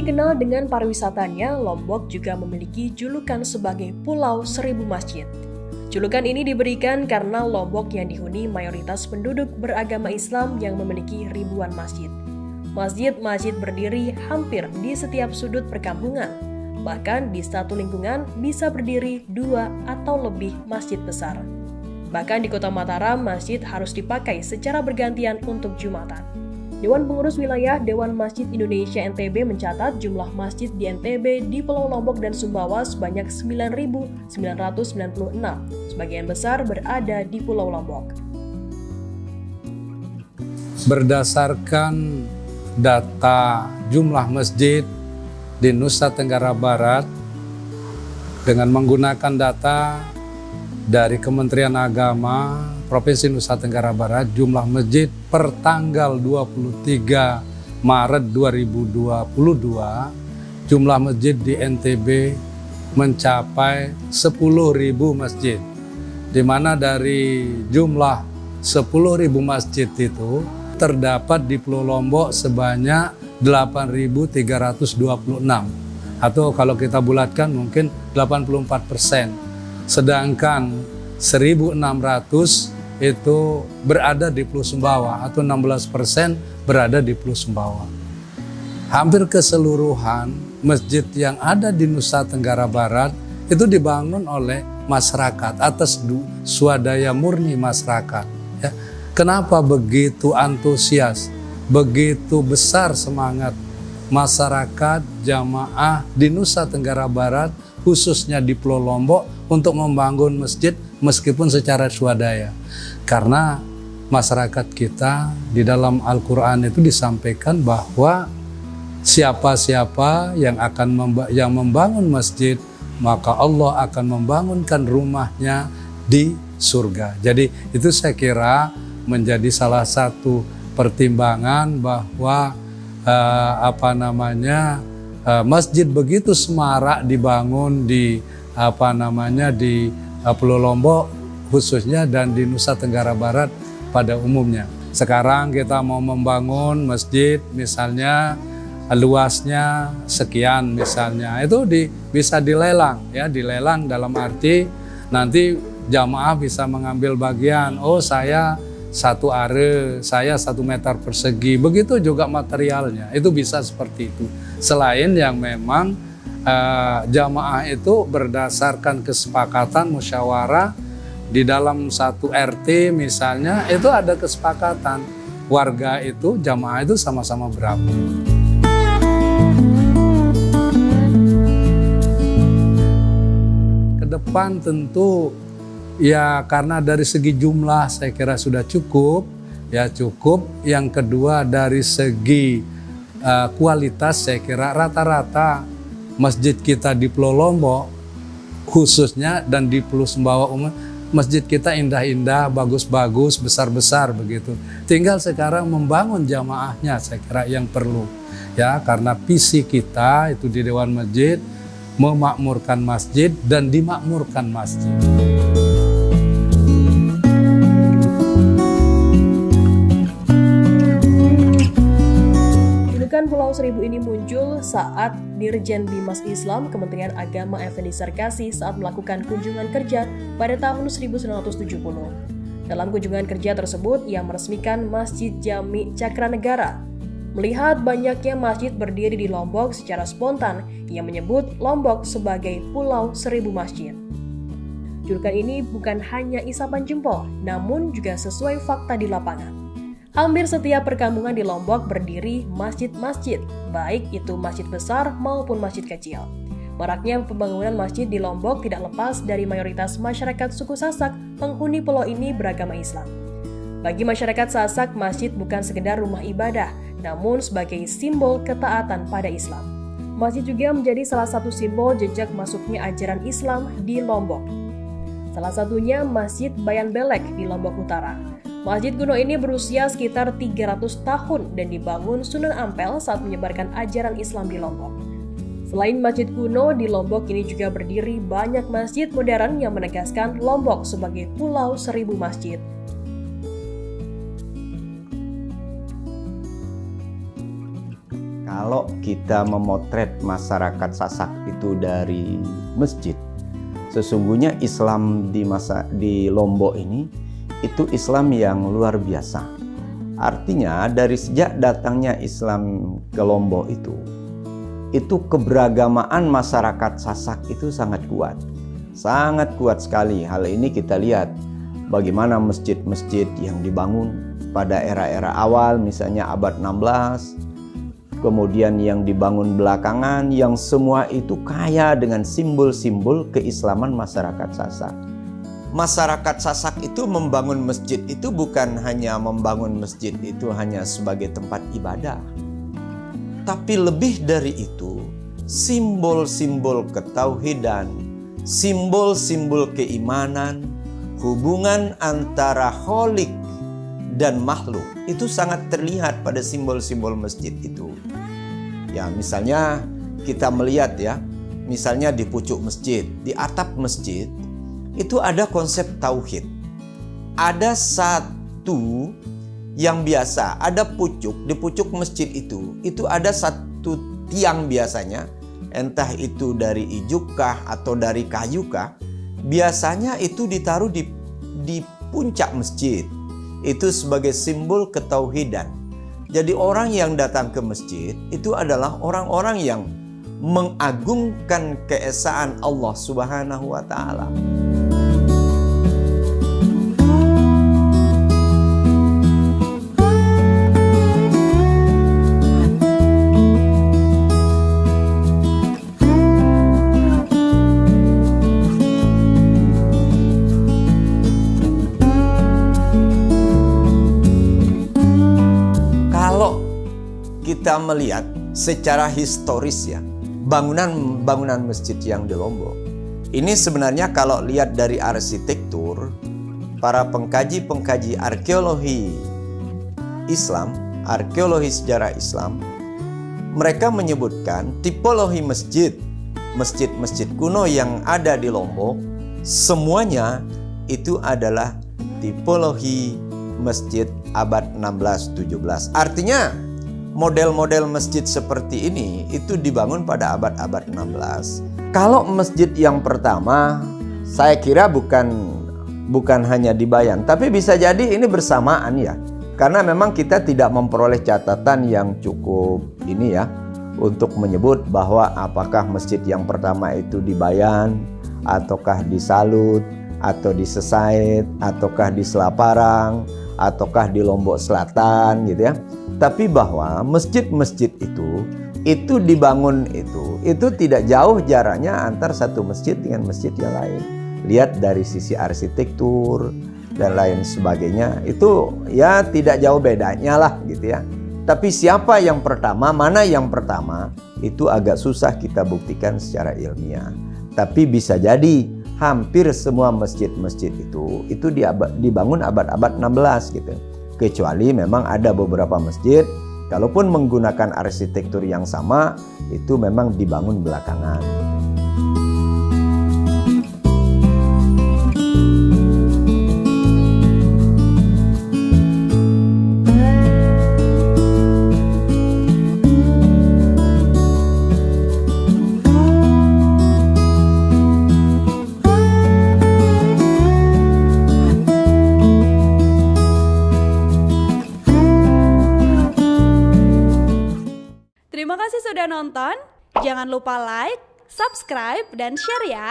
dikenal dengan pariwisatanya, Lombok juga memiliki julukan sebagai Pulau Seribu Masjid. Julukan ini diberikan karena Lombok yang dihuni mayoritas penduduk beragama Islam yang memiliki ribuan masjid. Masjid-masjid berdiri hampir di setiap sudut perkampungan. Bahkan di satu lingkungan bisa berdiri 2 atau lebih masjid besar. Bahkan di Kota Mataram, masjid harus dipakai secara bergantian untuk Jumatan. Dewan Pengurus Wilayah Dewan Masjid Indonesia NTB mencatat jumlah masjid di NTB di Pulau Lombok dan Sumbawa sebanyak 9.996. Sebagian besar berada di Pulau Lombok. Berdasarkan data jumlah masjid di Nusa Tenggara Barat dengan menggunakan data dari Kementerian Agama Provinsi Nusa Tenggara Barat, jumlah masjid per tanggal 23 Maret 2022, jumlah masjid di NTB mencapai 10.000 masjid. Di mana dari jumlah 10.000 masjid itu terdapat di Pulau Lombok sebanyak 8.326, atau kalau kita bulatkan mungkin 84%. Sedangkan 1.600 itu berada di Pulau Sumbawa, atau 16% berada di Pulau Sumbawa. Hampir keseluruhan masjid yang ada di Nusa Tenggara Barat itu dibangun oleh masyarakat atas swadaya murni masyarakat. Ya. Kenapa begitu antusias, begitu besar semangat masyarakat jamaah di Nusa Tenggara Barat, khususnya di Pulau Lombok, untuk membangun masjid meskipun secara swadaya? Karena masyarakat kita di dalam Al-Quran itu disampaikan bahwa siapa-siapa yang membangun masjid, maka Allah akan membangunkan rumahnya di surga. Jadi itu saya kira menjadi salah satu pertimbangan bahwa masjid begitu semarak dibangun di Pulau Lombok khususnya dan di Nusa Tenggara Barat pada umumnya. Sekarang kita mau membangun masjid misalnya luasnya sekian misalnya, itu bisa dilelang, ya, dilelang dalam arti nanti jamaah bisa mengambil bagian, oh saya 1 are, saya 1 meter persegi, begitu juga materialnya, itu bisa seperti itu. Selain yang memang jamaah itu berdasarkan kesepakatan musyawarah di dalam satu RT misalnya, itu ada kesepakatan warga itu, jamaah itu sama-sama berapa. Ke depan tentu ya karena dari segi jumlah saya kira sudah cukup, ya cukup. Yang kedua dari segi kualitas saya kira rata-rata masjid kita di Pulau Lombok khususnya dan di Pulau Sumbawa umum, masjid kita indah-indah, bagus-bagus, besar-besar begitu. Tinggal sekarang membangun jamaahnya saya kira yang perlu. Ya, karena visi kita itu di Dewan Masjid memakmurkan masjid dan dimakmurkan masjid. Julukan Pulau Seribu ini muncul saat Dirjen Bimas Islam Kementerian Agama Effendi Sarkasi saat melakukan kunjungan kerja pada tahun 1970. Dalam kunjungan kerja tersebut, ia meresmikan Masjid Jami Cakranegara. Melihat banyaknya masjid berdiri di Lombok secara spontan, ia menyebut Lombok sebagai Pulau Seribu Masjid. Julukan ini bukan hanya isapan jempol, namun juga sesuai fakta di lapangan. Hampir setiap perkampungan di Lombok berdiri masjid-masjid, baik itu masjid besar maupun masjid kecil. Maraknya pembangunan masjid di Lombok tidak lepas dari mayoritas masyarakat suku Sasak penghuni pulau ini beragama Islam. Bagi masyarakat Sasak, masjid bukan sekedar rumah ibadah, namun sebagai simbol ketaatan pada Islam. Masjid juga menjadi salah satu simbol jejak masuknya ajaran Islam di Lombok. Salah satunya Masjid Bayan Belek di Lombok Utara. Masjid kuno ini berusia sekitar 300 tahun dan dibangun Sunan Ampel saat menyebarkan ajaran Islam di Lombok. Selain masjid kuno, di Lombok ini juga berdiri banyak masjid modern yang menegaskan Lombok sebagai Pulau Seribu Masjid. kalau kita memotret masyarakat Sasak itu dari masjid, sesungguhnya Islam di Lombok ini itu Islam yang luar biasa. Artinya dari sejak datangnya Islam ke Lombok itu keberagamaan masyarakat Sasak itu sangat kuat sekali. Hal ini kita lihat bagaimana masjid-masjid yang dibangun pada era-era awal, misalnya abad 16, kemudian yang dibangun belakangan, yang semua itu kaya dengan simbol-simbol keislaman masyarakat Sasak. Masyarakat Sasak itu membangun masjid itu bukan hanya membangun masjid itu hanya sebagai tempat ibadah, tapi lebih dari itu, simbol-simbol ketauhidan, simbol-simbol keimanan, hubungan antara Khalik dan makhluk itu sangat terlihat pada simbol-simbol masjid itu. Ya, misalnya kita melihat ya, misalnya di pucuk masjid, di atap masjid itu ada konsep tauhid. Ada satu yang biasa, ada pucuk, di pucuk masjid itu ada satu tiang biasanya, entah itu dari ijukah atau dari kayukah, biasanya itu ditaruh di puncak masjid. Itu sebagai simbol ketauhidan. Jadi orang yang datang ke masjid itu adalah orang-orang yang mengagungkan keesaan Allah Subhanahu wa taala. Kita melihat secara historis ya, bangunan masjid yang di Lombok ini sebenarnya kalau lihat dari arsitektur, para pengkaji arkeologi Islam, arkeologi sejarah Islam, mereka menyebutkan tipologi masjid-masjid kuno yang ada di Lombok semuanya itu adalah tipologi masjid abad 16-17. Artinya model-model masjid seperti ini itu dibangun pada abad-abad 16. Kalau masjid yang pertama, saya kira bukan hanya di Bayan, tapi bisa jadi ini bersamaan ya. Karena memang kita tidak memperoleh catatan yang cukup ini ya, untuk menyebut bahwa apakah masjid yang pertama itu di Bayan, ataukah di Salut, atau di Sesaid, ataukah di Selaparang, ataukah di Lombok Selatan gitu ya. Tapi bahwa masjid-masjid itu dibangun itu tidak jauh jaraknya antar satu masjid dengan masjid yang lain. Lihat dari sisi arsitektur dan lain sebagainya, itu ya tidak jauh bedanya lah gitu ya. Tapi siapa yang pertama, mana yang pertama, itu agak susah kita buktikan secara ilmiah. Tapi bisa jadi hampir semua masjid-masjid itu dibangun abad-abad 16 gitu. Kecuali memang ada beberapa masjid, kalaupun menggunakan arsitektur yang sama, itu memang dibangun belakangan. Terima kasih sudah nonton. Jangan lupa like, subscribe, dan share ya.